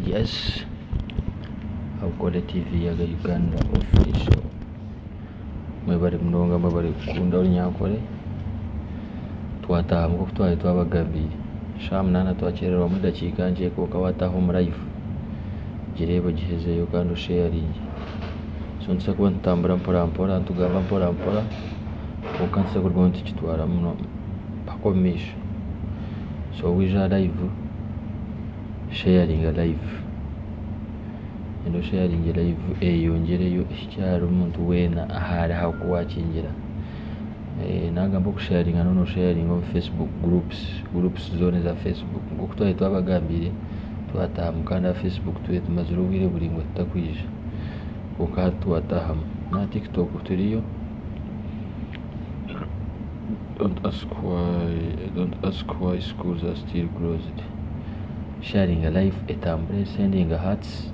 Yes, Awukole TV ya Uganda official. Mwebali mnonga mwebali kunda Olunyakole. Twataha muko twali twabagambire. Shamu nana twachererwa mu dakiika nje ko kawataho mu live. Jirebo gihezeyo kandi sharing. So ntse kuba ntambura mpora ntugamba mpora ukanse kurwa ntikitwara muno pakomisha. So wija live sharing live. Endo sharing live yongereyo icyaro umuntu wena ahari hakuwakingira. Nagamba ku sharing no sharing on Facebook groups zone za Facebook ngo kutwaye twabagambire twatamukana Facebook twetu mazurubire buri ngo takwije ukatu atahama na TikTok turiyo. Don't ask why schools are still closed. Sharing a life etambule sending a hearts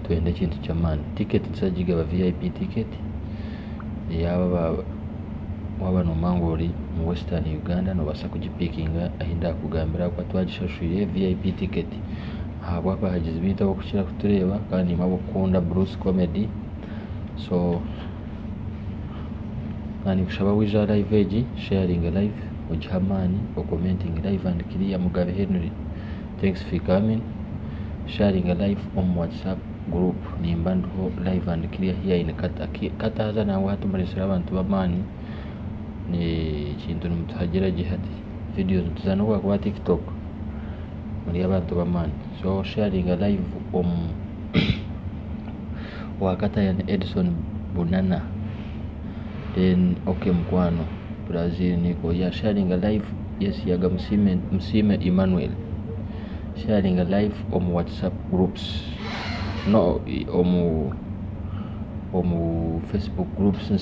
twende kintu cyamani. Ticket nsajiga ba VIP ticket yaba waba no mangori mu Western Uganda no basa kugipikinga ahinda kugambira ko twagishashuye VIP ticket. Haba bahagize bita bo kushira kutureba kandi mabo kunda Bruce comedy. So nani kushaba wija live age sharing a live ujihamani or commenting live and clear Mugabe Henry. Thanks for coming. Sharing a live on WhatsApp group ni mbando live and clear here in kata haza na watu malisira abantu bamani ni kintu mutagira gihati videos tuzanwa kwa TikTok muri abantu bamani. So sharing a live wakata ya Edison Bunana then okay mkwano Brazil niko ya sharing a live. Yes yaga msime Emmanuel sharing a live on WhatsApp groups no Facebook groups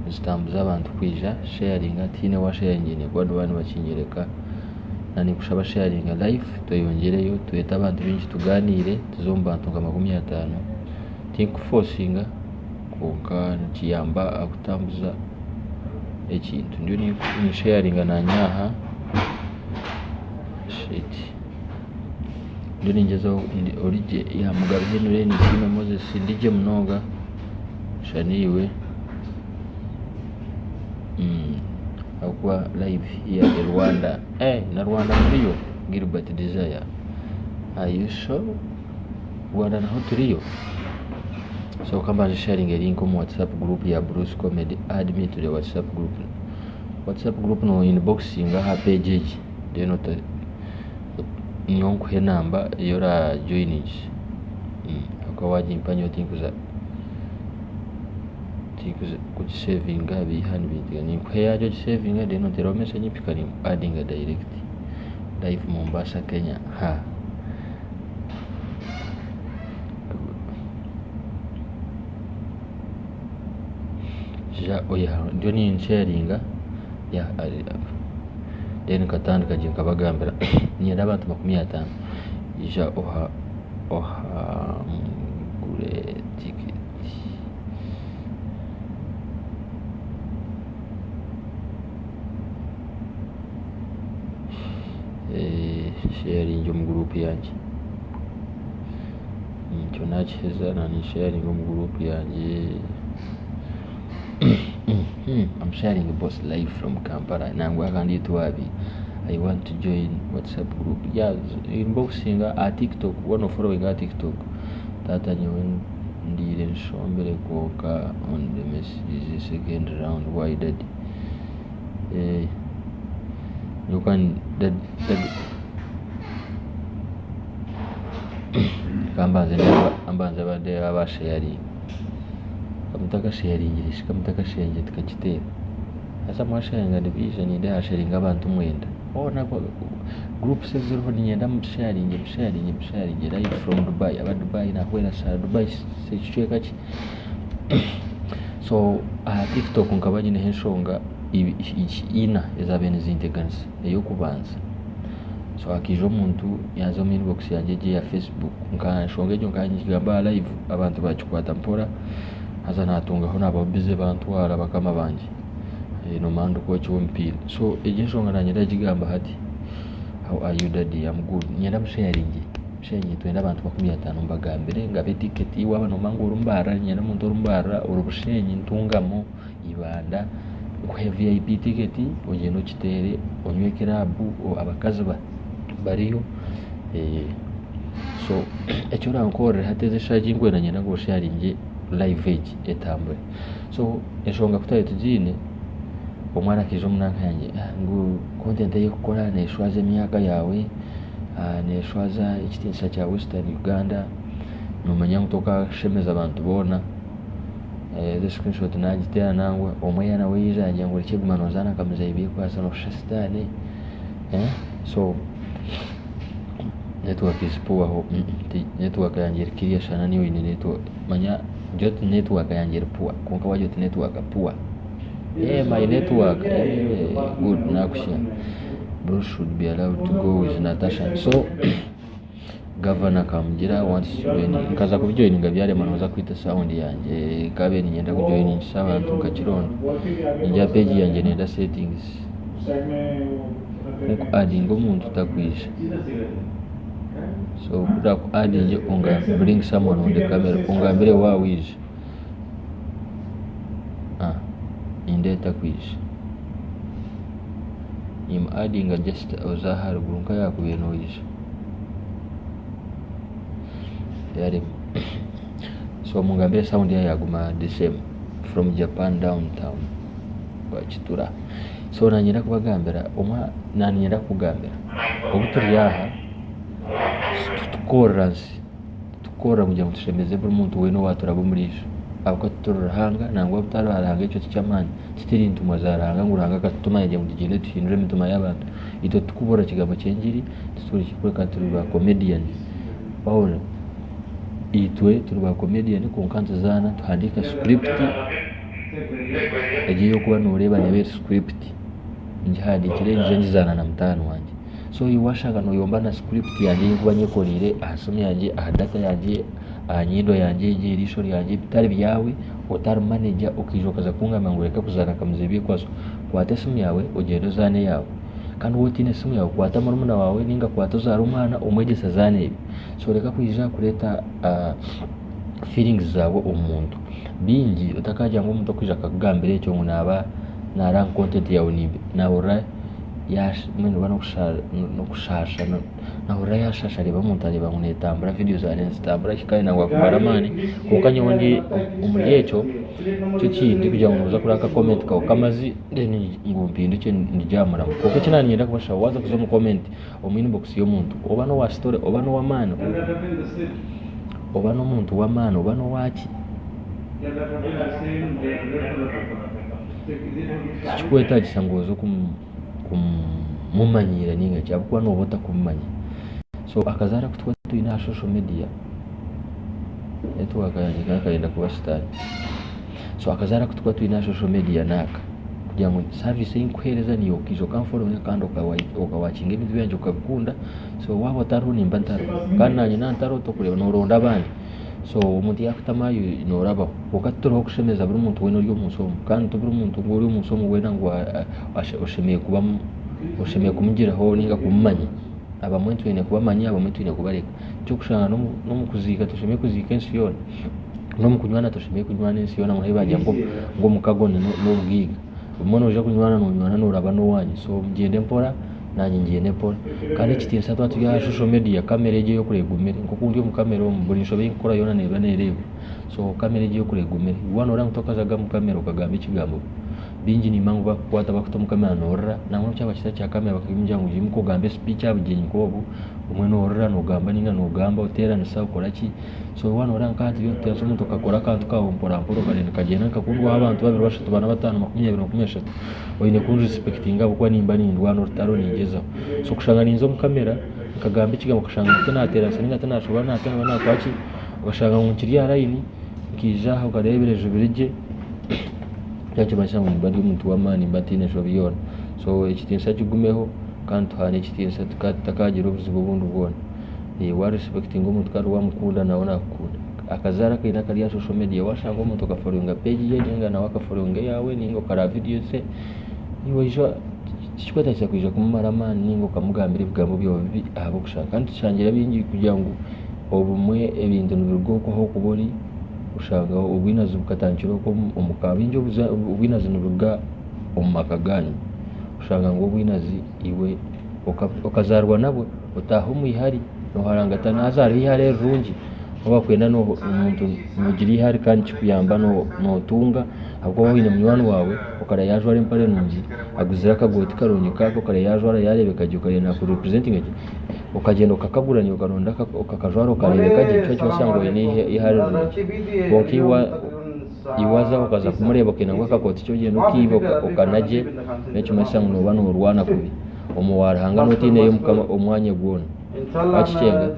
stamps abantu kwija sharing atine wa sharing ne kwa abantu bakinyereka nani kushaba sharing a live toyongereyo tuyeta abantu bingi tuganire tuzomba ntunga 50 think forcing konka kiyamba akutambuza ekintu ndio ni sharing na nyaha shit ndio ningezo orije ya Mugabe Henry ni kime Moses ndije mnoga shaniwe akwa live ya Rwanda na Rwanda mbiyo Gilbert Desire ayusho Rwanda na hoturiyo. So kama sharing a link on WhatsApp group ya Bruce Comedy, add me to the WhatsApp group no inboxing ha page de not nyonko namba yora joinage akawaji mpanyo tinkuza ku saving abi hanbit ni kwaya jo saving de not ro message pikani adding a direct live Mombasa Kenya oya ndio ni sharing ya then katandika je kabagambira ni abantu 50 ija oha gure ticket sharing mu group yanje cyo nacheza na ni sharing mu group yanje. I'm sharing a boss live from Kampala nangwa kandi tuwabi. I want to join WhatsApp group. Yeah, inboxing at TikTok, one of following at TikTok. Tata nyewen ndire nshombere koka on the message second round. Why that? You can that kambanze bade aba sharing. Kamutaka sharing ishika mutaka sharing tukakitera asa mwasharinga division ide sharing abantu mwenda ona kwa group sezero nyenda sharing live from Dubai aba Dubai na kwela sa Dubai sechicheka ki. So TikTok nkabaje ne henshonga ina ezabene zinteganisa eyo kubanza. So akijo muntu yazo mu inbox yaje ya Facebook nkanshonga ejo nkanyigamba live abantu bachikwata mpora haza natungaho nababize bantwara bakama banje no mando ko cyumpira. So ejo ngana nyira gigamba hati how are you daddy I'm good nyenda msharing shenye twenda abantu 50 mbagambire ngabe ticket iwaba no mangu urumbara nyina muntu urumbara urubushenye ntungamo ibanda nguhe VIP ticket ugenda ukitere onywe kirabu abakazi bariyo so ecyo rankore hateze shaji ngwena nyina ngo sharinge live age etambwe so eshonga kutaye tujine omwana kijo munanka yanjye ngo content ye gukora neshwaze imyaka yawe neshwaza ikitinsa cya Western Uganda numenya ngutoka shemeza abantu bona the screenshot najitera nangwa omwana we yijanje ngo rikigumano zana kamiza ibi kwasa no shestane so network is poor hope network yanjye kiriya shana niyo ine network manya jot network yanjye poor konka wajot network poor my network good nakushia bro should be allowed to go with Natasha so governor Kamgira wants to join kaza kujoininga byare manoza kwita sound yanjye kabe ninyenda kujoininga abantu kakirondo njya page yanjye nenda settings nko adding umuntu takwisha so kuda ku adding unga bring someone on the camera unga mbere wawije inde takwisha im adding just uzahar gurunka yakubenoyisha yari so mungambire sound yaguma the same from Japan downtown kwa Chitura so nanyira kubagambira nanyira kugambira obuturi yaha tukora mujya mutushemeze buri muntu weno waturabo murisho abako turahanga nangwa butararanga icyo cyamani kitiri ntuma zaranga nguranga katuma yaje mutugende tuhindure mituma y'abantu ito tukubora kigabo cyengiri tusuri kikweka turi ba comedian Paul itwe turi ba comedian ko nkanza zana tuhandika script egiye kuba nureba nebe script njihadikire nje na mtano wanje so iwashaka no yomba na script yanjye kuba nyekorire ahasome yanjye ahadata yanjye anyindo yanjye girisho yanjye bitari byawe utari manager ukijokaza kungama ngureka kuzana kamuzebye kwaso kwate simu yawe ugendo zane yawe kandi wotine simu yawe kwata marumuna wawe ninga kwato zarumana umwegesa zane ibi so reka kwija kureta feelings zawe umuntu bingi utakaja ngo umuntu kwija kagambire cyo ngunaba nara content yawe nibe naura yash mwe bano kushasha naura yashasha reba umuntu areba ngunetambura video za Instagram kikaye nangwa kubaramani kokanye wondi umuryecho cyo kindi kugira ngo uza kuraka comment kawo kamazi deni ngumpindu cyo ndijamura kuko kinani nyenda kubasha waza kuzoma comment omwini box yo muntu obano wa story obano wa mano obano muntu wa mano obano wachi chikweta chisangozo kumumanyira ninga cyabukwa no bota kumanya so akazara kutwa tuina social media network yanjye kaenda kuba start so akazara kutwa tuina social media naka kugira ngo service y'inkwhereza niyo kizo kamforo kandi ukawachinga ibintu byanje ukabikunda so wabo taruni mbantaro kandi nanye nantaro to kureba no ronda abandi so umuntu yakutamayo noraba ukatoro kushemeza buri muntu weno ryo musomo kandi buri muntu ngori umusomo wena ngo ushemeye kuba ushemeye kumugiraho ninga kumanya abamwentu ene kubamanya abamwentu ene kubareka cyo kushana no mukuzika tushemeye kuzika ensiyona no mukunywana tushemeye kunywana ensiyona muri bajya ngo mukagone no bwiga umuntu uje kunywana no nywana noraba no wanyu so mugende mpora nanye ngene pole kandi kitisa twatu ya social media kamera eje yo kuregumira nko kundi yo mukamera umuburisho b'inkora yona neba nereba so kamera eje yo kuregumira wana orang tokazaga mu kamera ukagamba ikigambo bingi ni mangu bakwata bakuta mu kamera norra namwe cyaba kita cya kamera bakimjya ngo yimuko gambe speech abugenyi ko umwe norra no gamba ninga no gamba utera na sawa koraki so wana orang kandi yo teso muntu kakora kandi kawompora mporo kandi kagena kakundwa abantu babiri bashatu bana batanu 20 oyine ku respecting abo kwa nimba ni ndwano rutaro nigeza so kushanga ninzo mu kamera kagamba ikigambo kushanga tunatera saninga tunashobora natana nakwaki ugashanga mu kiriya line kija aho karebereje birije cyaje basanga mu bandi umuntu wa mani batine shobiyona so ikitinsa kigumeho kandi hane ikitinsa tukatakagira ubuzibu bundi bwone wa respecting umuntu kandi wamukunda nawe nakunda akazara kaina kali ya social media washanga umuntu kaforonga page ye ninga na wakaforonga yawe ningo kara video se niwe jo sikikwetagisa kuija kumumara amaani ninga okamugambira ebigambo byobi aba okushaka kandi tushangira bingi kugira ngu obumwe ebintu nibiruga aho kuba ori ushanga obwinazi bukatandikira omuka bingi obwinazi niburuga omu maka ganyu ushanga ngo obwinazi iwe okazarwa nabwe otaha omwihari noharangata nazarwa ihari erungi oba kwenda omuntu mugira ihari kandi kikuyamba notunga ahubwo woine munywani wawe okara yajwara empare nungi aguzira akagoti karungi kako okara yajwara yarebeka gye okara nakurepresentinga gye okagenda okakagurania okaronda okakajwara okarebeka gye kyo cyosanga oine ihari rungi konka iwaza okaza kumureba okina ngo akakoti kyo genda okiiba okanagye nekimanyisa ngu noba norwana kubi omuwarahanga notiineyo omwanya gwona wakicenga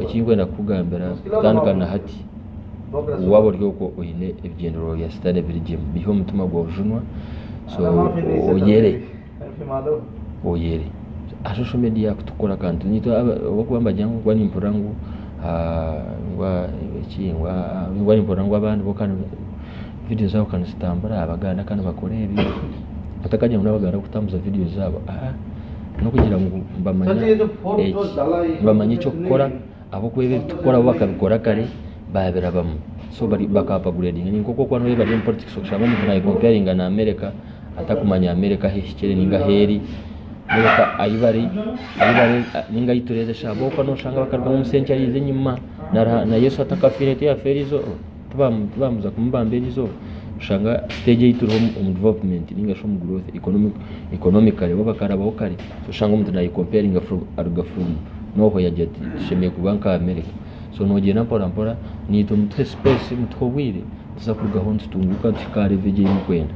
ekinkwenda kukugambira kutandika na hati waba ori okwo oine ebigendero bya sitani ebirigimu biha omutima gwawe ojunwa so oyere a social media kutukora kantu nito obakuba mbajya ngo kuba nimpura ngu ngwa nimpura ngu abandi bokana video zabo kanazitambura abaganda kandi bakora ebi atakajya ngo n'abaganda kutambuza video zabo no kugira ngo bamanye icyo gukora abo kuba tukora bakabikora kare babera bamwe so bakapagrading ni koko kwa no bari in politics kushaka umuntu nayi comparing na America atakumanya America hishikire ninga heri America ayibari ninga itureze shabo kwa no shanga bakarwa mu century nyuma na Yesu atakafirete ya ferizo tubamuza kumbambira izo ushanga stage yituro mu development ninga shomu growth economically babakarabaho kare ushanga umuntu nayi comparing from noho yajeti shemeye kubanka America so nogena mpora nito mutwe space mutwobwire tuza kugahonda tunguka tukare vegeye mukwenda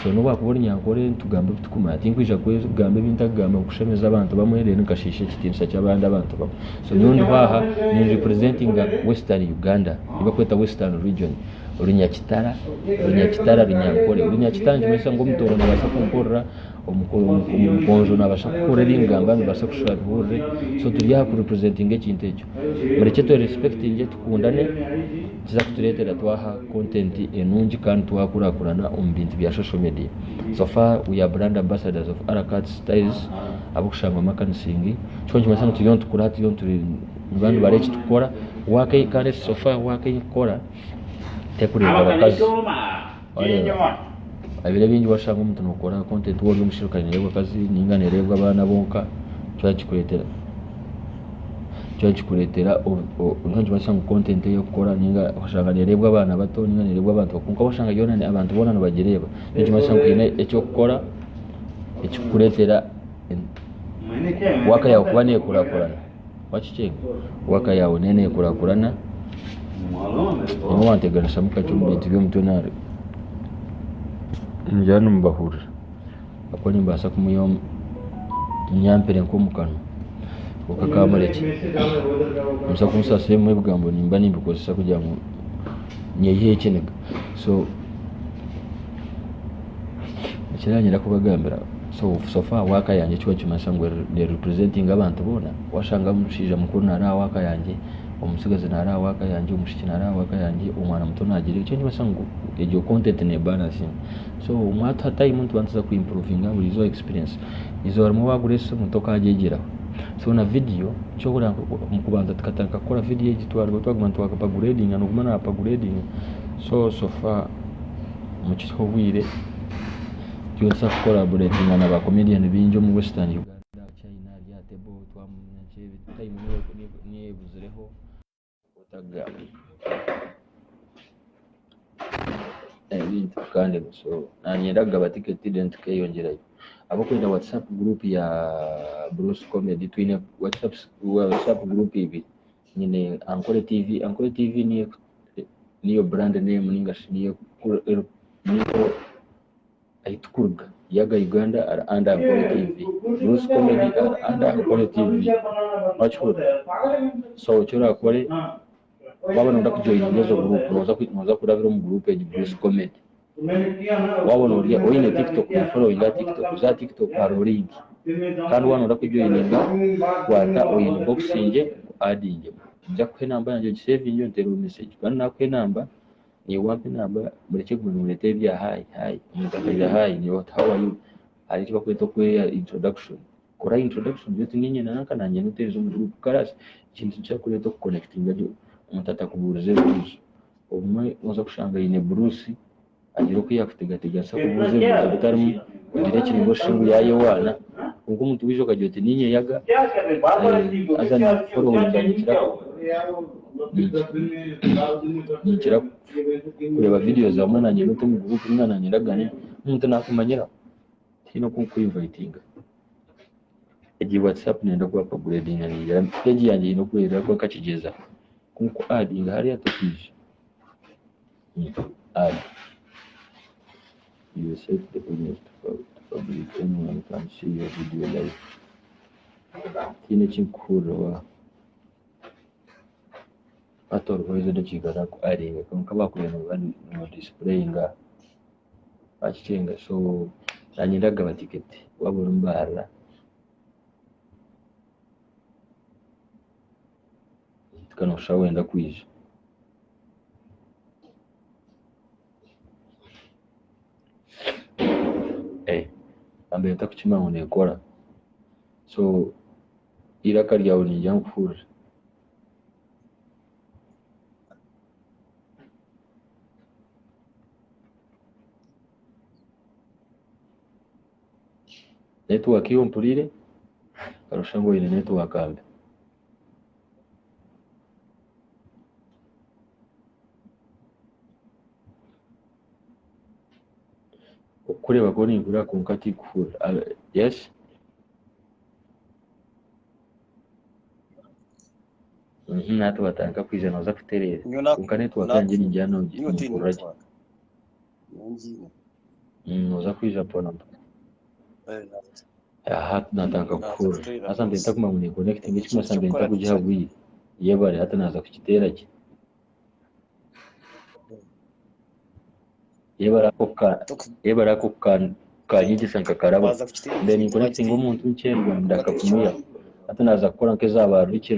so no bakubona nyankore tugambe tukuma tinkwija kwezo gambe bintagamba kushemeza abantu bamwere nkashishe kitinsa cy'abandi abantu bamwe so nyondo baha ni representing Western Uganda ibakweta Western region Urunyakitara Urunyakitara njimesa ngo mutoro nabasha kumporra umukonjo nabasha gukora ingamba nabasha kushaka bure so turi ha representing ekintu ekyo mureke to respecting tukundane kiza kuturetera twaha content enungi kandi twakurakurana bintu bya social media so far we are brand ambassadors of Arakat Styles abukushanga makanising cyo njimesa ngo tuyon tukurati yon turi bantu bareki tukora wake kandi so far wake ikora tekureba bakazi abire bingi washanga umuntu nokora content wori umushirukanye rebo kazi ningane rebo abana bonka cyakikuretera ntonje basanga content yo gukora ninga washanga rebo abana bato ningane rebo abantu kunka washanga yonane abantu bonana bagereba ntonje basanga ine ecyo gukora ekikuretera waka yawe kubane kurakurana wakicenga waka yawe nene kurakurana wanteganisha mukacho bintu byo mutonare njyana mbahura akoni mbasa kumuyo nyampere nko mukano okakamureke musa kumusase mu bigambo nimba nimbikozesa kujya mu nyeyihe kinega so kiranyira kubagambira so far waka yanjye cyo kimasa ngo representing abantu bona washanga mushija mukuru nara waka yanjye umusigaze nara waka yanjye umushiki nara waka yanjye umwana muto nagire cyo nyibasa ngo ejo content ne balance so umwata tayi muntu banza ku improving buri zo experience izo arimo bagurese mutoka agegera so na video cyo gura mu kubanza tukatanka kora video yitwara gutwa twakapa grading no kumana apa grading so far mu cyo wire cyo sa collaborating na ba comedian binjo mu Western Uganda China ya tebo twamunye tayi mu ni buzireho otagami ebintu kandi so nanyeraga batiketi dent kayongerayo abo kwenda WhatsApp group ya Bruce Comedy twine WhatsApp group ibi nyine Ankole TV niyo brand name ningashi niyo aitukurga yaga Uganda ara under Ankole TV Bruce Comedy ara under Ankole TV wachura so chura kore wabona ndakujoyina ngezo group noza kurabira mu group ya Bruce Comedy wabona uriya oine TikTok na following ya TikTok haroringi kandi wana ndakujoyina kwata oine boxing adding bya kwe namba yanjye save nyo ntero message kandi nakwe namba ni wapi namba mureke kumurete bya hi mutakaira hi ni what how are you alikiwa kweto kwe introduction kora introduction yote ninye nanaka nanje nuteza mu group karasi ikintu cyakureto connecting ajo umuntu atakuburize Bruce umwe uza kushanga ine Bruce agira ko yakutegatega sa kubuze Bruce bitarimo kugira kiringo shingu yaye wana ubwo umuntu wijo kajote ninye yaga azana following nikira kureba videos za mwana nanye nuto mu group mwana nyiragane umuntu nakumanyira tino kuinvitinga egi WhatsApp nenda kuba upgrading ya page yanjye no kwera ko kacigeza kuko adding hariya tukije add you set the audience to public anyone can see your video live kine chinkuru atorweze de chigara ku adding ko bakuye no displayinga achicenga so nanyiraga batiketi wabura mbara kanosha wenda kwije ambaye ntakukima ngo nekora so iraka ryawe nijya nkufura network hiyo mpulire karusha ngo ine network ambe kureba ko nigura ku nkati kufura yes nato batanga kwijana za kuterera kuka network yanjye ninjyana ugikuraje uza kwija pona hata nataka kufura hasa ndenda kuma muni connecting ichuma sande ndenda kujabuye yebare hata naza kukiteraje yebara ko kanyigi sanka karabo then connecting umuntu ncherwa ndakapumuya hata naza gukora nke zaba riki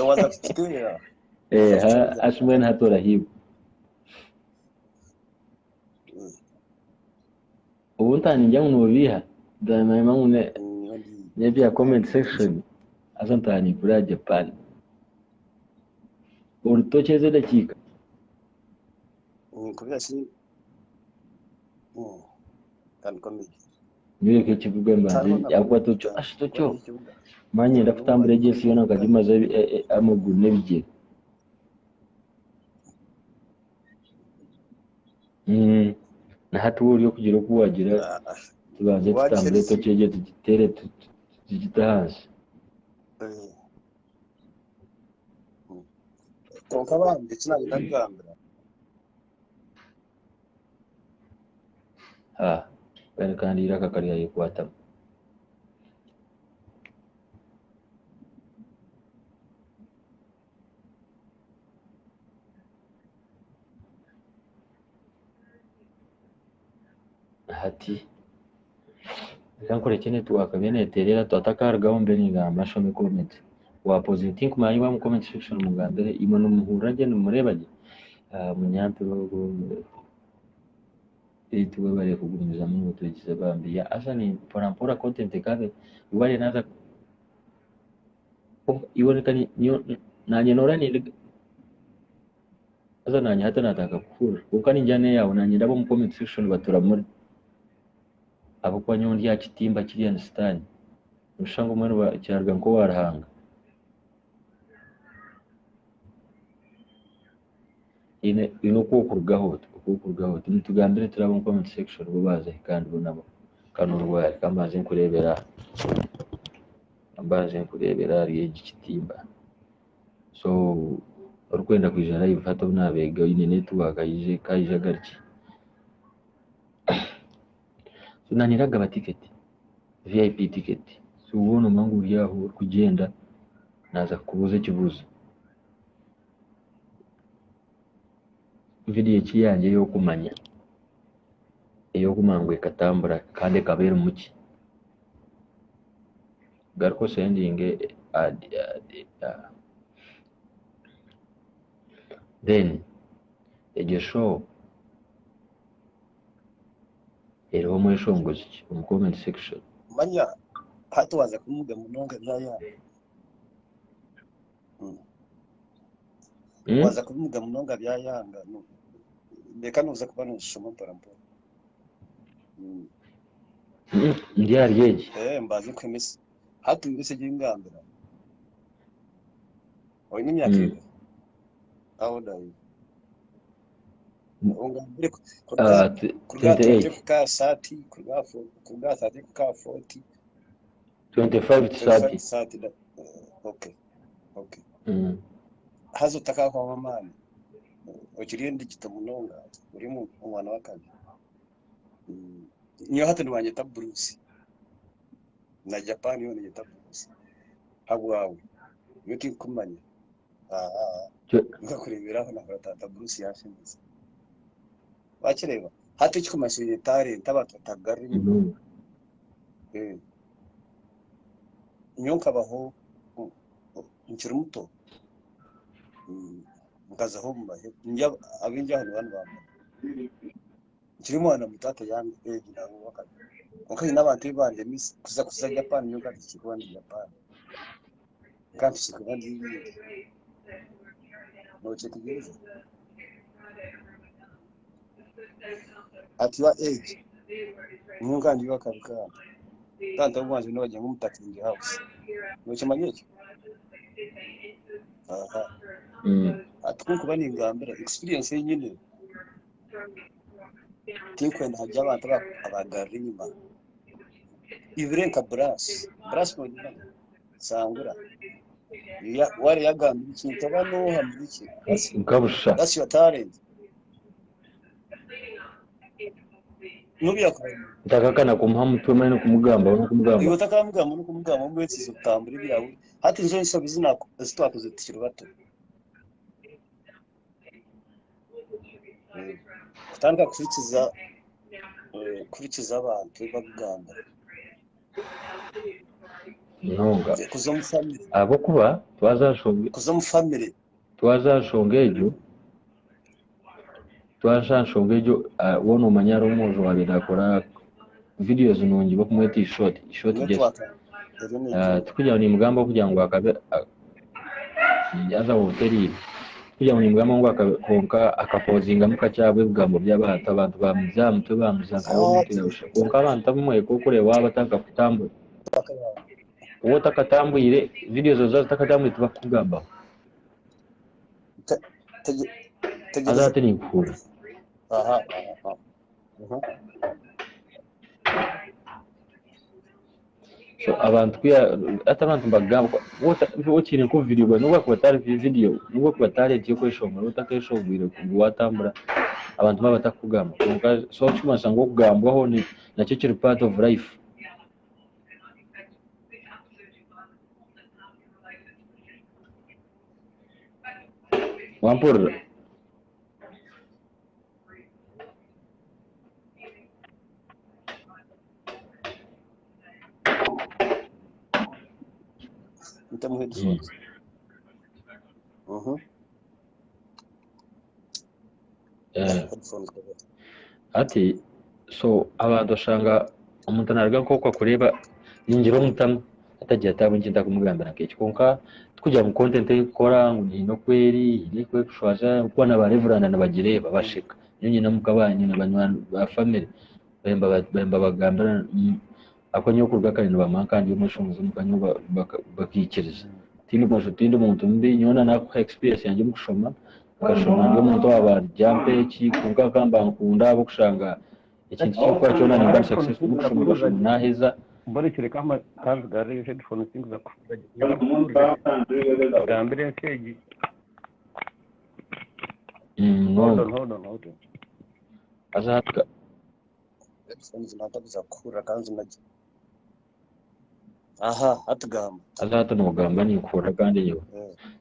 waza kukitumira ashmwen hatora hibu ubuntani njya mubiha dana mamune nebya comment section azantani kuri Japan urutocheze dakika kubya si kan kombi niwe ke kivugwe mbanje yakwa tocho ashitocho manye ndakutambura jesi yona kajimaze amaguru nebije na hatu uri yo kugira ko wagira tubanze tutambure tocheje tugitere tugitahaje tokabandi kinagenda kugambira bene kandi iraka kariya yikwata hati kankore kene tuwakabene terera tutakargaho mbere ngamba shome comment wa positive kumanyi wa mu comment section mugandere imano muhurage numurebaje munyampiro tuwe bari kugumiza mu tugize bambiya asani pora content kabe wale naza iwonekani nanye norani azananye hata nataka kufura ukani njane yawo nanye ndabo mu comment section batura muri abo kwa nyondi ya kitimba kiri understand ushango mwana wa cyarga ngo warahanga ino kukurgaho ntitugambire turabo mu comment section bo baze kandi bonabo kanurwa kamaze kurebera ambaze kurebera ari igitimba so urukwenda kwijana ibifata bunabega ine network ayije kayije gariki tunaniraga batiketi VIP ticket so ubona mangu yaho kugenda naza kubuze kibuze video kiyanje yo kumanya iyo kumangwe katambura kandi kabera umuki garko sending then iryo show iriho mweshongozi mu comment section manya hatu waza kumuga munonga byaya waza kumuga munonga byayanga no ndeka nuza kuba nushoma parampora ndi ariyeje mbazi kwemisi hatu mbese gingambira oyi n'imyaka aho dayi ungambire kurgatete kuka sati kurga sati kuka 40 25 sati da okay hazo taka kwa mamani ukiriye ndigita munonga uri mu mwana wa kane niyo hatu ndwanyeta Bruce na Japan yo nyeta Bruce abwawe yuki kumanya ngakureberaho na tata Bruce yashinze bakireba hatu ikikumashije talent abantu batagari nyonka baho nkiri muto mukazaho mbahe njya abinjya hano bana bamba nkiri mwana mutata yange nawo wakati okayi n'abantu banje kuza Japan nyonka kikubandi Japan kandi kikubandi no chetigeza at your age mungandi wakabika tanta umwanzi n'abajya ngumutaka in the house no chemanyeke atukuba ningambira experience yenyine tinkwenda hajya abantu abagarima ivirenka brass mo sangura ya wari yagambira ikintu bano hamuriki nkabusha that's your talent ndakakana kumuhamutwe mane kumugamba iyo takamugamba no kumugamba mwese zutambura byawe hati nzo nso bizina zitwakoze tikiro bato kutanga kurikiza abantu bagamba nonga kuzo mu family abo kuba kuzo mu family twazashongejo wono manyaro muzo wabidakora videos nungi bakumweta short just tukujya ni mugamba kugira ngo akabe yaza hoteli kugira ngo ni mugamba ngo akakonka akapozinga mukacyabwe bwambo by'abantu abantu bamuzamutwe bamuzanga y'umutirusha konka abantu bamwe ko kure waba taka kutambura uwo takatambuyire videos zo takatambuyire tubakugamba azate ni kufura so abantu atabantu bagamba wotine ku video nubwo kubatari video nubwo kubatari cyo kweshonga utakeshongwire kuwatambura abantu babatakugamba so chuma sango kugambwaho ni nacyo kiri part of life wampur ati so abantu shanga umuntu narga ko kureba ninjiro mutamu atagiye atabunjinda kumugambira keke konka tukujya mu content ikora ngo no kweri ni kwe kushwaza uko na bareverana nabagire babashika nyinyi namukabanye n'abanywana ba family bemba bagambira akonyo kurga kandi bamakandi umushunguzi mukanyo bakikiriza tindi mosho tindi umuntu mbi nyona na experience yanjye mukushoma kashoma ngo umuntu wabajampe ki kuvuga kamba nkunda abo kushanga ikintu cyo kwa cyona ni bari successful mukushoma naheza mbere kireka kandi gare headphone things za gambire stage hold on azatka headphones natabuza kura kandi naje atugamba azata n'ugamba ni kura kandi yo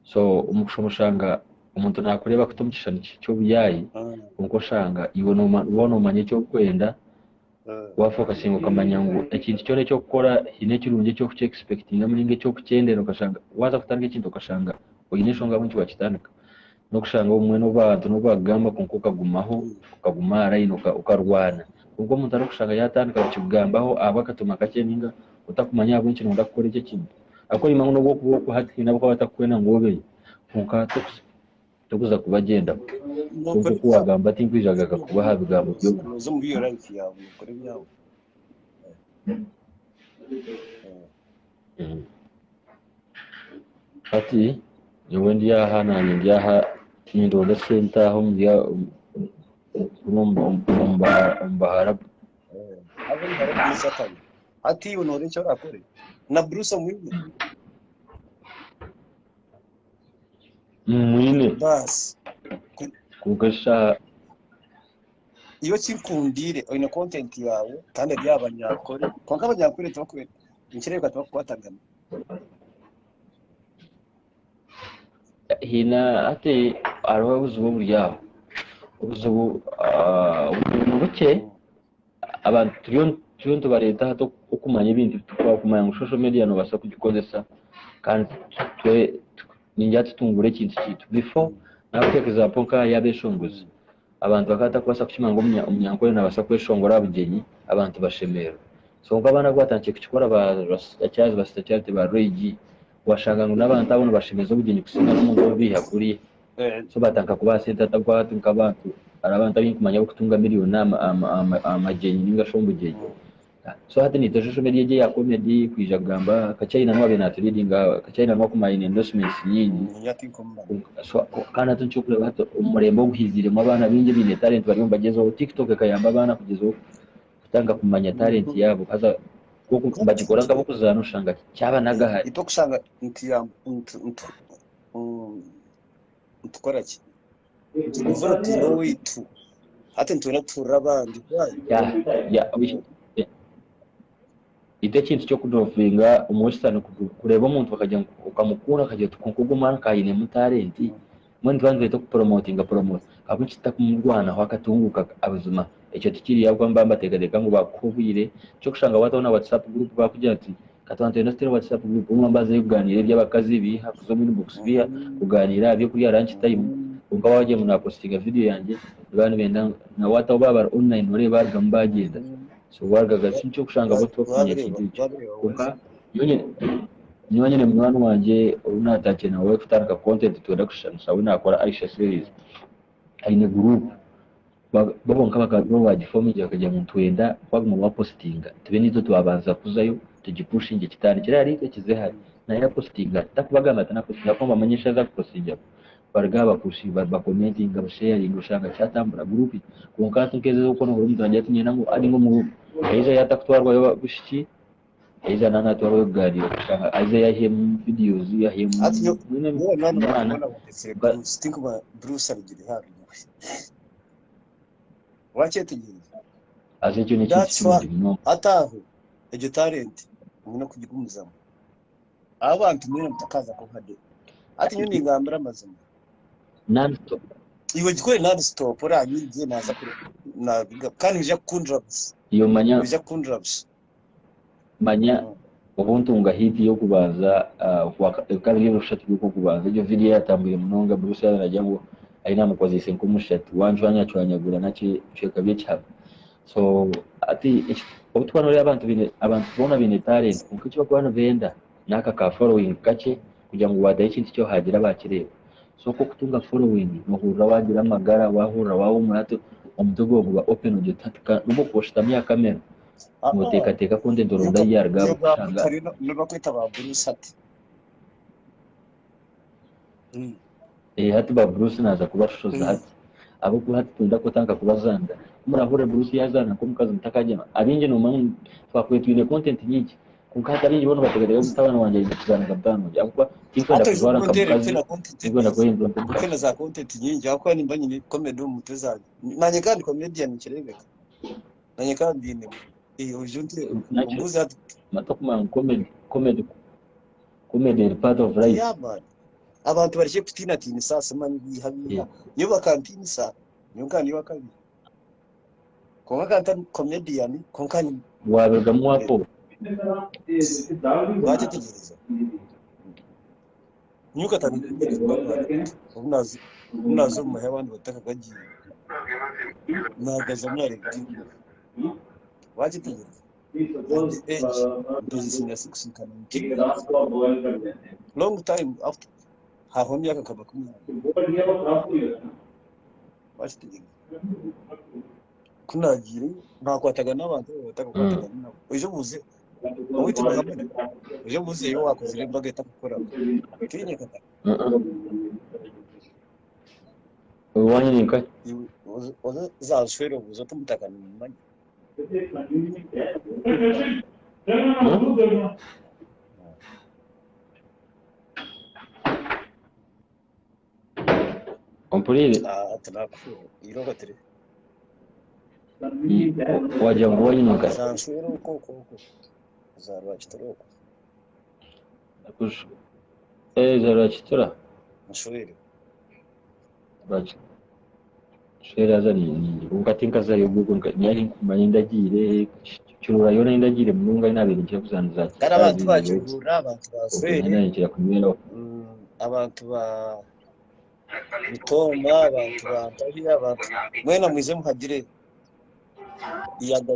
so umushumushanga umuntu nakureba kutumukishana cyo byayi uko shanga ibona umanye cyo kwenda wafokasinga ukamanya ngo ikintu cyo cyo gukora ine kirunge cyo expecting amuringe cyo kucyendera ukashanga waza kutanga ikintu ukashanga uyinesho ngabo cyo bakitandika no kushanga umwe no bantu no bagamba kunko kagumaho ukagumara ino ukarwana ubwo umuntu ari kushanga yatandika kugambaho abakatuma kakeninga utakumanya abo ikintu ndakora icyo kintu akora imangu no bwo hati nabwo batakwena ngobe kunka tukuza kubagenda kunko kuwagamba ati nkwijaga kuba habigambo byo zo muri iyo life yawe ukore byawe ati yewe ndi aha nanye ndi aha nindo center aho mbya mbahara abo ni bari muri satani ati unore cyo akore na Bruce mwine bas kugasha iyo kikundire ino content yawe kandi by'abanyakore konka abanyakore tokwe incireka twakwatangana hina ate arwa buzubu buryaho ubuzubu buke abantu turiyo tubareta hato ukumanya ibindi twakumanya ngo social media no basa kugikozesa kandi twe ninjya tutungure ikintu kitu before nawe example ka yabeshongoza abantu bakata kwasa kushimanga umunyankore nabasa kweshongora abugenyi abantu bashemera so ngo abana gwatangiye kukikora cyaje basitacyate ba regi washanga ngo n'abantu abone bashemeza ubugenyi kusinga n'umuntu bihakuriye so batanka kuba center tabwatu nk'abantu arabantu ari kumanya gutunga miliyoni amagenyi ninga shombugenyi so hati ni social media je ya comedy kwijagamba kachaina nwa bena tradinga kachaina nwa kuma investments nyingi so kana tunchukule bato umurembo guhizire mu abana binje bine talent bari mbagezo TikTok kayamba abana kugezo kutanga kumanya talent yabo kaza kuko mbagikora ngabo kuzana ushanga cyaba nagahari ito kushanga ntiyam ntukora ki uvura tiro witu hati ntuna turabandi ya ite kintu cyo kudovinga umushitani kureba umuntu bakajya ukamukura akajya tukugumana kayine mu talent mwe ndwanze to promote abucita kumurwana hakatunguka abuzima icyo tikiri yabwo mbamba tegadeka ngo bakubire cyo kushanga watabona WhatsApp group bakujya ati katwante no stero WhatsApp group umwambaze yuganire by'abakazi biha kuzo muri box biha kuganira byo kuri lunch time umva waje muna postinga video yanjye abantu benda na wata baba online ore barga mbagenda so wargaga sincho kushanga boto kwenye kitu kuka nyonyene mwana wanje unatache na wewe kutanga content tuenda kushanisha wina akora Aisha series aine group babo nkaba kadro wagifominga akajya mu twenda kwaguma postinga tube nizo tubabanza kuzayo tugipushinge kitani kirari kize hari na ya postinga takubagamba tana postinga ko bamenyesha za postinga bargaba kushi ba commenting ba sharing ushanga cyatambura group kunkatu keze uko no umuntu ajya tunyena ngo ari ngo mu aiza yatakutwarwa bushiki aiza nana twarwa gari ushanga aiza yahem videos yahem mwana think ba Bruce arigire habi wachetegeye azicyo ni kintu ataho ejo talent umuntu kugigumuzamo abantu mwene mutakaza ko nkade ati nyuni ngambira amazima non-stop iwe gikore non-stop ora nyinje naza kuri na kandi bije kundrabs iyo manya bije kundrabs manya ubuntu ngahiti yo kubaza kandi yo rushatu yo kubaza iyo video yatambuye munonga Bruce yarajya ngo aina mukozise nkumushatu wanjwanya cyanyagura nacyo cyeka bicyaba so ati ubutwano rero abantu bona bine talent kuko cyo kubana venda naka ka following kace kugira ngo wadaye ikintu cyo hagira bakireba so ko kutunga following muhura wagira amagara wahura wawo murato umudogo wa open audio tatka nubo kushtamia kamera muteka content ronda yarga bushanga no kwita ba Bruce ati hati ba Bruce naza kubashoza hati abo kuhati tunda kutanga kubazanga murahura Bruce yazana ko mukazi mutakajema abinje no mani twakwetwine content nyinshi kunkata abinje bono bategereye gutabana wanje ikizana gatano akwa kinkwenda kuzwara kamukazi ngwenda kwenda kwenda za content nyinshi akwa nimba nyine comedy umuteza nanye kandi comedian kirebeka nanye kandi ne ujunte umuzi ati matokuma comedy part of life abantu barije kutina tini sasa mani bihabiya nyo bakantini sa nyo kandi wakabi konka kanta comedian konka ni waberga mwapo baje tegereza nyo katani unazi nazo mu abandi bataka gagiye nagaza mwari bw'ibyo wagitegereza at the age position ya 6 kana long time after hahomye akakaba kumwe wagitegereza kunagira ntakwataga n'abantu bataka kwataga nabo ejo buze wite bahamwe ejo buze yo wakoze imbaga itakukora tinye kata uwanye ninka oza zashwero buzo tumutakana mu manya ompurire atanaku iroga tere wagira ngo uwanye ninka zashwero koko zarwa kitoroko akusho zara chitora nshwero bacha shera zari ukatinka zayo gugu nyari kumanya ndagire cyurura yona ndagire mununga inabiri nje kuzanza kandi abantu bacugura abantu baswere nayikira kumwera abantu ba bitoma abantu bantabira abantu mwena mwize muhagire iyaga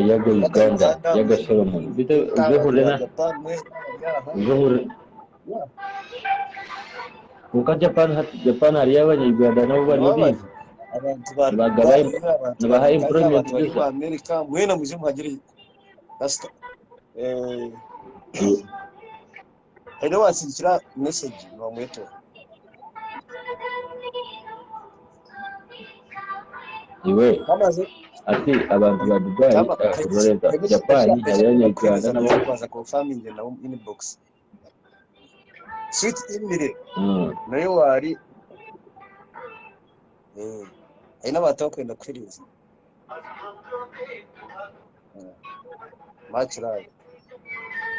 yago Uganda yaga Solomon bite uzohurena kuka Japan hari y'abanyarwanda nabo bari bizi abantu bahaye employment muri Amerika mwena mwize muhagire rasta Hello wasindikira message wa mweto iwe amaze ati abantu ba Dubai Florida Japan hari y'abanyarwanda nabo baza confirming na inbox sweet imire nayo wari ina batakwenda kwiriza match live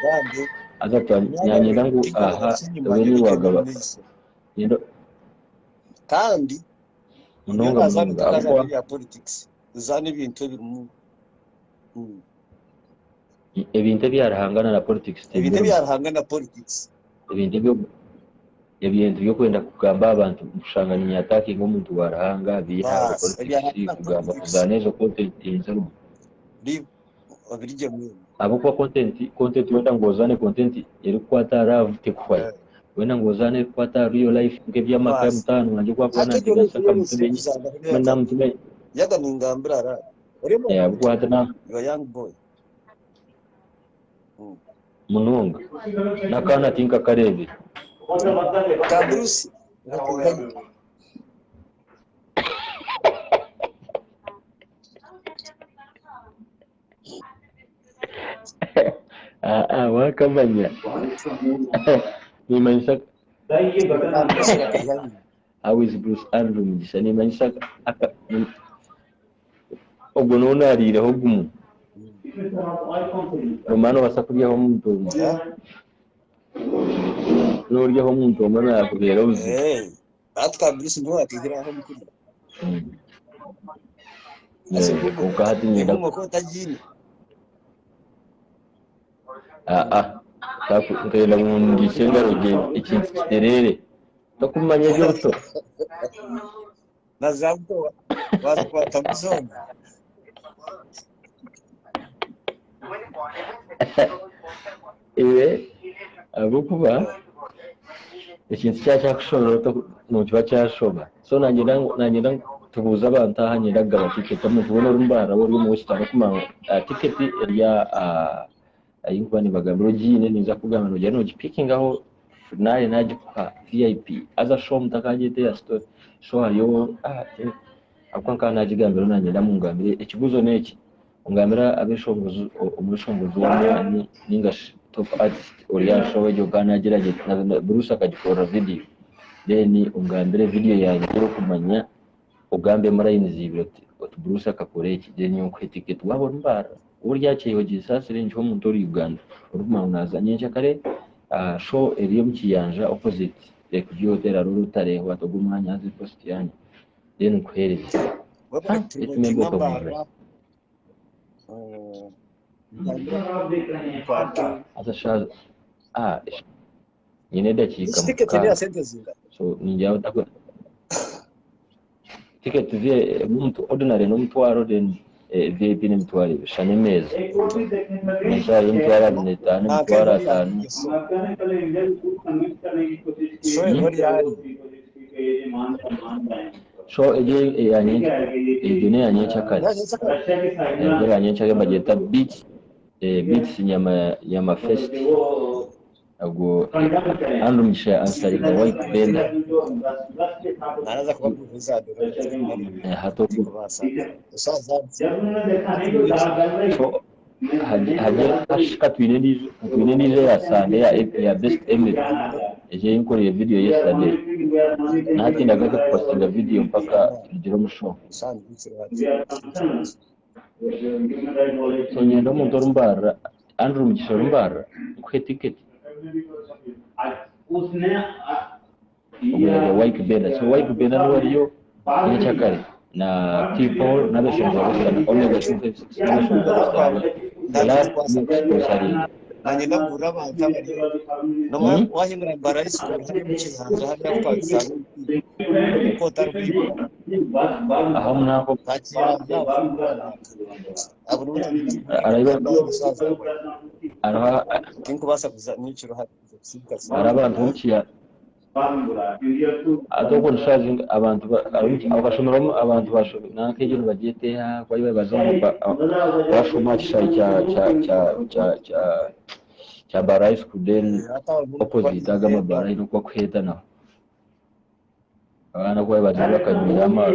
bandi azatwa nyanyira ngo aha bene wagaba yendo kandi munonga munonga ya politics uzana ibintu birumu ebintu byarahangana na politics ibintu byarahangana na politics ibintu byo kwenda kugamba abantu gushanganya nyataki nk'umuntu warahanga bihaga politics kugamba kuzanezo content inzaro abirije mwe abo kwa content wenda ngozane content iri kwatara tekwa wenda ngozane kwatara real life ngebya maka mutano nanje kwa bana ndigashaka mutubenyi mwana mutubenyi yaga ningambira ara urimo abwo hatana you young boy munonga nakana tinka karebe kabrusi wakamanya nimanyisa awezi Bruce Andrew mugisa nimanyisa ubwo none arireho gumu romano basakuryaho muntu n'uryaho muntu mana yakubera uzi atwa Bruce ndo atigiraho mukuru ukahati nyenda ko tajini ngenda mungishenga ruge ikintu kiterere takumanya byoto nazabto wakwata muzonga iwe abukuba ikintu cyakushobora no kiba cyashoba so nanyira tubuza abantu ahanyiraga abatiketi muvuna rumbara bo mu western kuma tiketi ya ayingwani bagambiro gine niza kugamba no picking aho naye naje kwa VIP aza show mtakagete ya story show hariyo akwanka najigambiro nanye ndamungambire ikiguzo neki ungambira abeshongozo umushongozo w'amani ningash top artist oriya show yo ganageraje na Bruce akagikora video then ungambire video yanjye yo kumanya ugambe marayini zibiroti Bruce akakore iki then yo kweticket wabona mbara urya cyeho gisasire nje mu ndori Uganda uruma unazanye kare show eriyo mukiyanja opposite ku hotel rurutare watogumanya azi post yanjye then kwereza azashaza nyine dakika ticket ni ya sente zinga so ninjya utakwa ticket vye mtu ordinary no mtwaro then VIP ni mtwari shane meza nisha mtwara ni tani mtwara tanu so ngori yani so eje yani yanyecha kale eje yanyecha ke bageta beach nyama fest ago andumisha ansari white benda anaanza kubabuza hato kubasa usaza so haje ashika twinenije ya sande ya best image eje inkoreye video yesterday natindaga kupostinga video mpaka igiro musho so nyenda umuntu rumbara Andrew Mugisha rumbara kwe ticket ubwo white benda so white benda no wariyo nyakare na people na besho bose only the 256 nanjye ndabura abantu no wahimura barais kuhanza hada Pakistan ko tarbi ahamna ko araba kinko basa kuza n'iciro hada araba ntukiya adoko nshaje abantu abashomera abantu bashomera nakeje bagete ha kwa bazomba bashoma cha barais kuden opposite agama barai no kwa kweta na ana kwa bazomba kanyama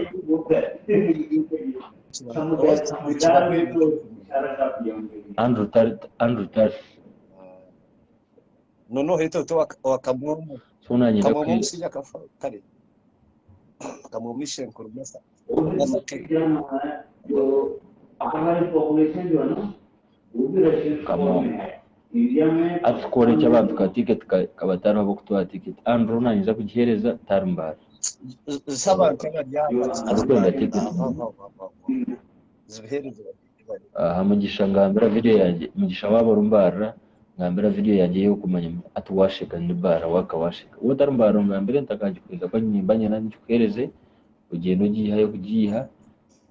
Andrew Tar no hito to wakamumu sona nyinda kama mumsija kafa kale kama mishe nkurumasa kama atukore cy'abantu ka ticket kabatara bo kutwa ticket Andrew naniza kugihereza Tarmbara sabantu baryama akwenda ticket zibihereza Mugisha ngambira video yanjye Mugisha wabo rumbara ngambira video yanjye yo kumanya atuwashika ni bara wakawashika uwo Tarmbara ngambira ntakagikwiza ko nyimbanye nani cyukereze ugendo gihaye kugiha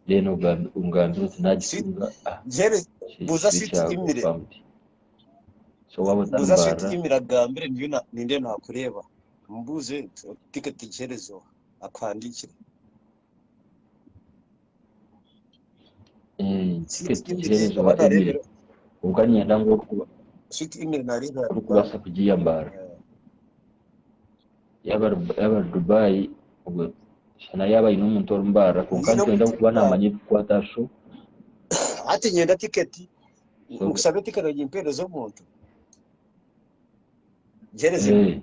reno ungambira tunagifunga jere buza siti imire so wabo buza siti Tarmbara imira gambire niyo ninde nakureba mbuze ticket jerezo akwandikira ticket jerezo batabire uganya ndango kuba siti imire nareba kubasa kugiyambara yaba Dubai ubwo sana yaba ino muntu rumbara kukanze nda kuba namanyi kwatasho ati nyenda ticket mukusabe ticket y'impedo zo muntu jereze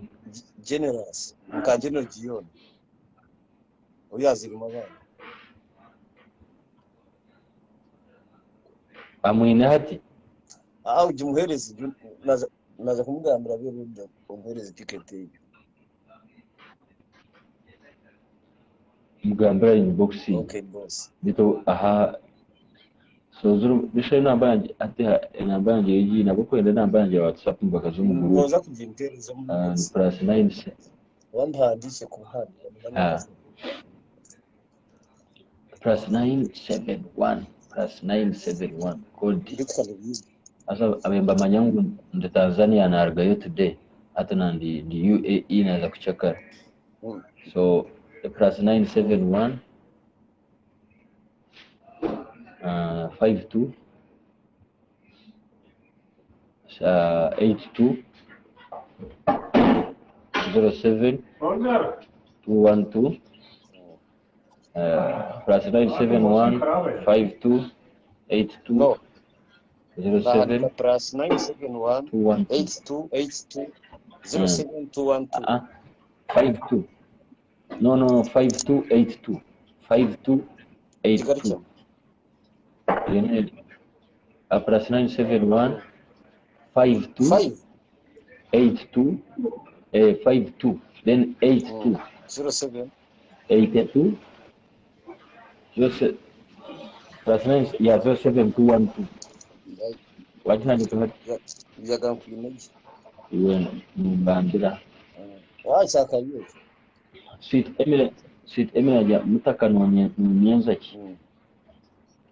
generous mukanje no giyon uyaziruma bana amwine hati ujumuhereze naza kumugambira byo umuhereze ticket ye mugambira inbox okay boss bito aha sozuru bishe namba yanjye ate namba yanjye yiji nabo kwenda namba yanjye WhatsApp mbakazo mu group noza kugimpereza mu +9 wamhandishe ku handi +971 code asa abemba manyangu nda Tanzania na argayo today hata na ndi UAE naweza kuchaka so +971 52 82 07 212 +971 52 82 07 +971 82 07 52 no 5282 5282 then +971 52 82 52 then 82 07 82 07 +9 yeah 07212 wajina ndio yagamkwinaje iwe mbandira washaka yuko Sweet Emily ajya mutakano Nyanzaki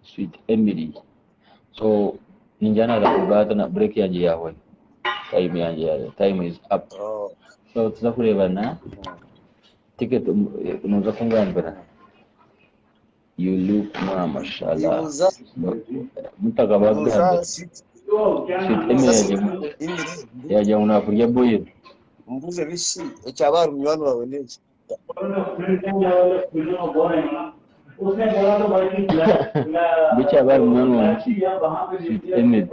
Sweet Emily so ninjana za kubata na break yanjye yawe time is up so tuza kurebana ticket unoza kungambira you look mashallah mutaka baganda Sweet Emily yajya unakurya boye mbuze bishi ecyabara umwana wawe neza bicha bari umwana wawe Sweet Emily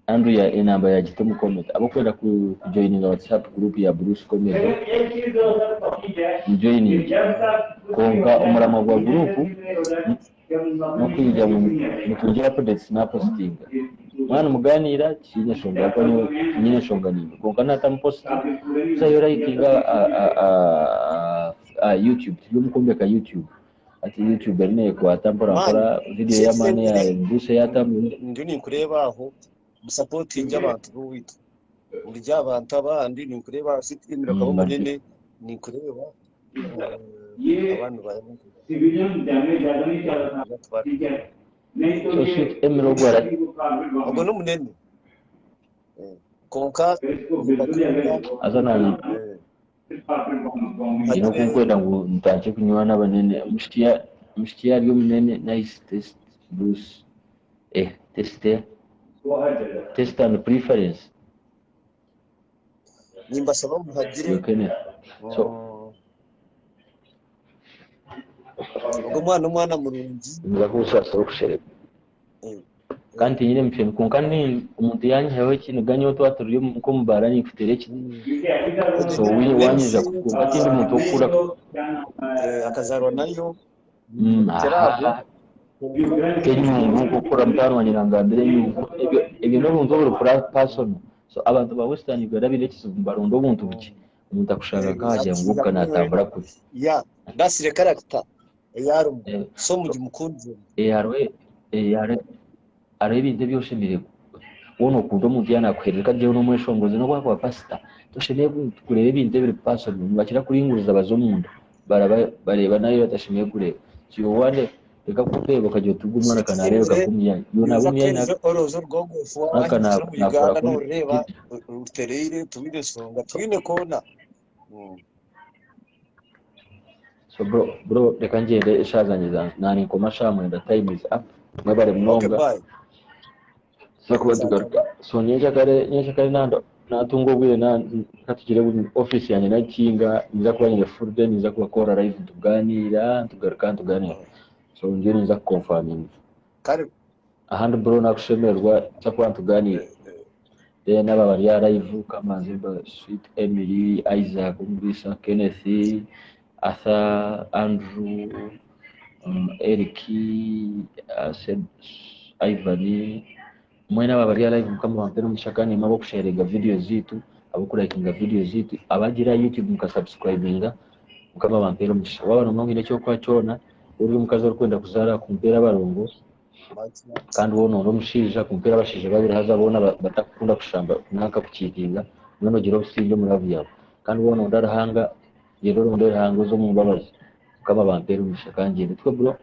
Andrew ya inamba ya gite mu comment abo kwenda ku joining WhatsApp group ya Bruce Comedy joining konga umurama wa group no kujya mu kugira updates na posting mwana muganira kinye shonga kwa nyine shonga nini konga nata mpost sayo writinga YouTube yumukombeka YouTube ati YouTube erne kwa tambora video ya mane ya Bruce yatamwe ndi ni kureba aho supporting abantu b'uwita urya abantu abandi ni kureba sitimira kabo munene ni kureba abantu bari so Sweet Emily gwara ubwo no munene konka azana ino kunkwenda ngo ntache kunywa n'abanene mushtiya ryo munene nice test Bruce test and preference nimba saba muhagire so ubwo mwana murungi ngakusasa ukushereka kandi nyine mpye kunkani umuntu yanyeho ikintu ganyo twaturiye ko mubarani kutere kinini so wanyije kukumva kindi umuntu ukura akazarwa nayo kenyungu gukora mutano wanyirangambire nyungu ibyo no bunzo buri person so abantu ba Western Uganda birekiza umbarundo buntu buki umuntu akushaka kajya nguka natambura kuri ya dasire character yarumu so mu gimukunze ari ibintu byose birego wono kundo umuntu yanakwereka je no mweshongoze no kwa pastor toshemeye kureba ibintu biri person bakira kuri inguriza bazomunda bareba nayo batashimiye kureba cyo wande reka kupeba kajyo tugumwana kanareba kakumya yona bumya orozo rwogo fo akana Uganda no reba uterere tubide songa twine kona so bro reka ngende ishazanyiza nani ngoma shamwe nda time is up mwabare mnonga so kuba tugaruka so nyesha kare nando natungo bwire na katugire office yanjye nakinga niza kubanyira full day niza kubakora live tuganira tuganira so njye niza confirming kare ahandi bro nakushemerwa cyakwa tuganira n'aba bari live kamanzi ba Sweet Emily Isaac Umbrisa Kenneth Arthur Andrew Eric Ivan mwena bari live kama wampera mushakani mabo kusherega video zitu abukurakinga video zitu abagira YouTube mukasubscribinga mukama wampera mushaka wabana mwongine cyo kwa cyona uri mukazo rukwenda kuzara kumpera barongo kandi wono no mushija kumpera bashije babiri hazabona batakunda kushamba naka kukitinga none giro busibyo muravu yabo kandi wono ndarahanga yero ndorahanga zo mu babazi kama bampera mushaka ngende twe bro